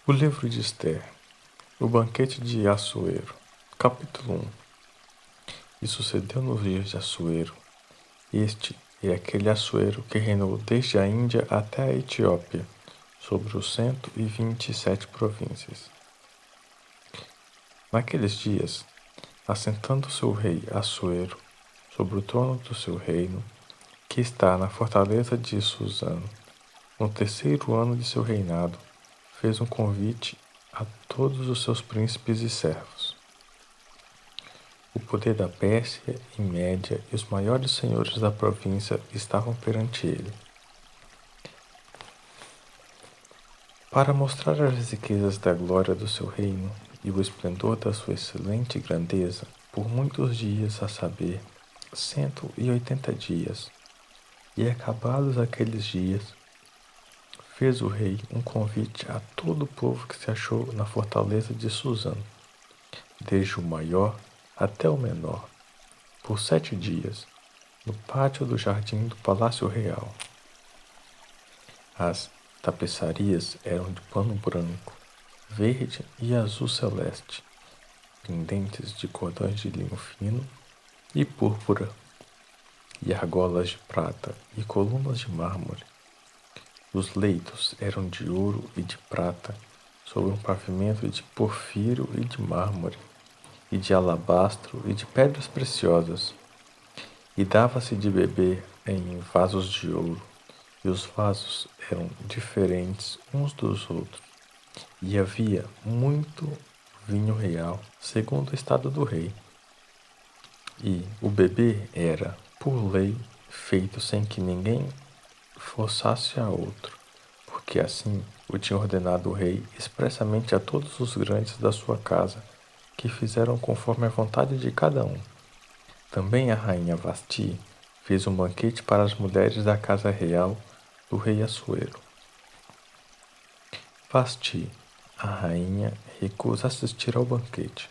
O livro de Esther, o banquete de Assuero, capítulo 1. E sucedeu nos dias de Assuero. Este é aquele Assuero que reinou desde a Índia até a Etiópia, sobre os 127 províncias. Naqueles dias, assentando-se o rei Assuero sobre o trono do seu reino, que está na fortaleza de Susano, no terceiro ano de seu reinado, fez um convite a todos os seus príncipes e servos. O poder da Pérsia e Média e os maiores senhores da província estavam perante ele. Para mostrar as riquezas da glória do seu reino e o esplendor da sua excelente grandeza, por muitos dias, a saber, 180 dias, e acabados aqueles dias, fez o rei um convite a todo o povo que se achou na fortaleza de Susano, desde o maior até o menor, por 7 dias, no pátio do jardim do Palácio Real. As tapeçarias eram de pano branco, verde e azul celeste, pendentes de cordões de linho fino e púrpura, e argolas de prata e colunas de mármore. Os leitos eram de ouro e de prata, sobre um pavimento de porfírio e de mármore, e de alabastro e de pedras preciosas. E dava-se de beber em vasos de ouro, e os vasos eram diferentes uns dos outros. E havia muito vinho real, segundo o estado do rei. E o beber era, por lei, feito sem que ninguém forçasse a outro, porque assim o tinha ordenado o rei expressamente a todos os grandes da sua casa, que fizeram conforme a vontade de cada um. Também a rainha Vasti fez um banquete para as mulheres da casa real do rei Assuero. Vasti, a rainha, recusa assistir ao banquete.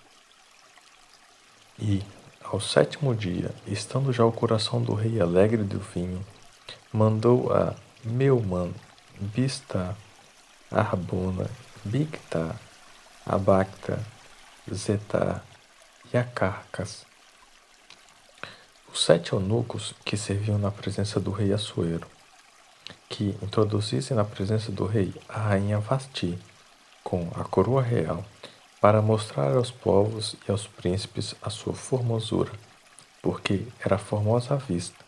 E, ao 7º dia, estando já o coração do rei alegre do vinho, mandou a Meumã, Biztá, Harbona, Bigtá, Abagtá, Zetá e a Carcas, os 7 eunucos que serviam na presença do rei Assuero, que introduzissem na presença do rei a rainha Vasti, com a coroa real, para mostrar aos povos e aos príncipes a sua formosura, porque era formosa à vista.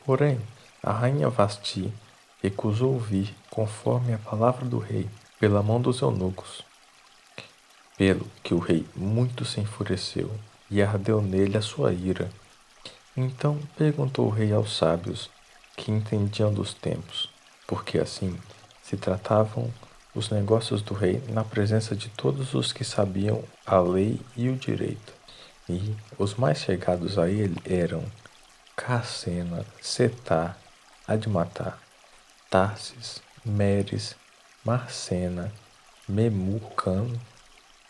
Porém, a rainha Vasti recusou vir conforme a palavra do rei, pela mão dos eunucos. Pelo que o rei muito se enfureceu, e ardeu nele a sua ira. Então perguntou o rei aos sábios, que entendiam dos tempos, porque assim se tratavam os negócios do rei na presença de todos os que sabiam a lei e o direito. E os mais chegados a ele eram Carsena, Setá, Admatá, Tarsis, Meres, Marcena, Memucã,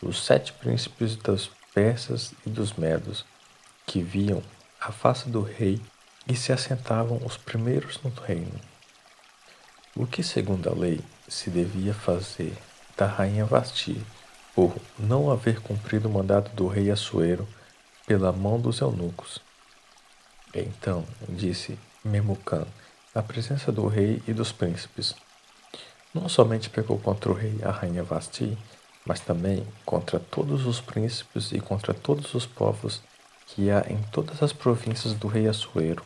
os 7 príncipes dos persas e dos medos, que viam a face do rei e se assentavam os primeiros no reino. O que, segundo a lei, se devia fazer da rainha Vasti, por não haver cumprido o mandado do rei Assuero pela mão dos eunucos. Então disse Memucã, na presença do rei e dos príncipes: não somente pecou contra o rei e a rainha Vasti, mas também contra todos os príncipes e contra todos os povos que há em todas as províncias do rei Assuero.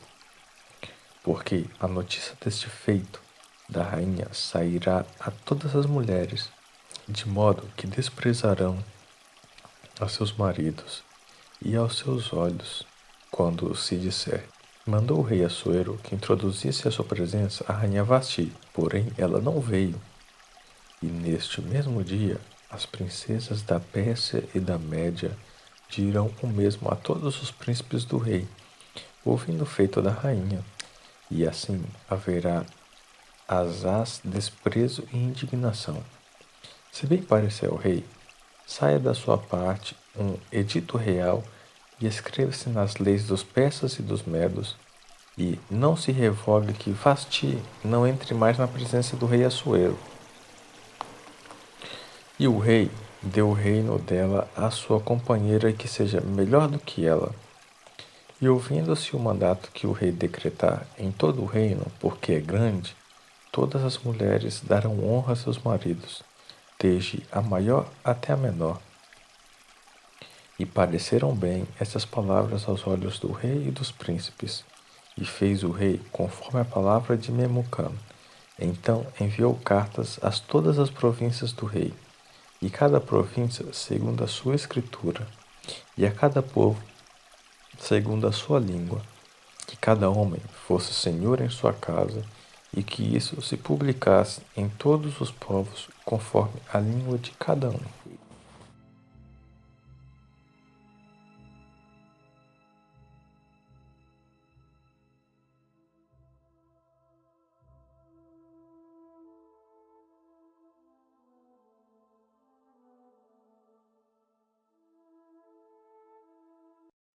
Porque a notícia deste feito da rainha sairá a todas as mulheres, de modo que desprezarão a seus maridos e aos seus olhos, quando se disser: mandou o rei Assuero que introduzisse à sua presença a rainha Vasti, porém ela não veio. E neste mesmo dia, as princesas da Pérsia e da Média dirão o mesmo a todos os príncipes do rei, ouvindo o feito da rainha, e assim haverá asaz, desprezo e indignação. Se bem parecer ao rei, saia da sua parte um edito real e escreva-se nas leis dos persas e dos medos, e não se revogue que Vasti não entre mais na presença do rei Assuero. E o rei deu o reino dela à sua companheira que seja melhor do que ela. E ouvindo-se o mandato que o rei decretar em todo o reino, porque é grande, todas as mulheres darão honra a seus maridos, desde a maior até a menor. E pareceram bem estas palavras aos olhos do rei e dos príncipes. E fez o rei conforme a palavra de Memucã. Então enviou cartas a todas as províncias do rei, e cada província segundo a sua escritura, e a cada povo segundo a sua língua, que cada homem fosse senhor em sua casa, e que isso se publicasse em todos os povos conforme a língua de cada um.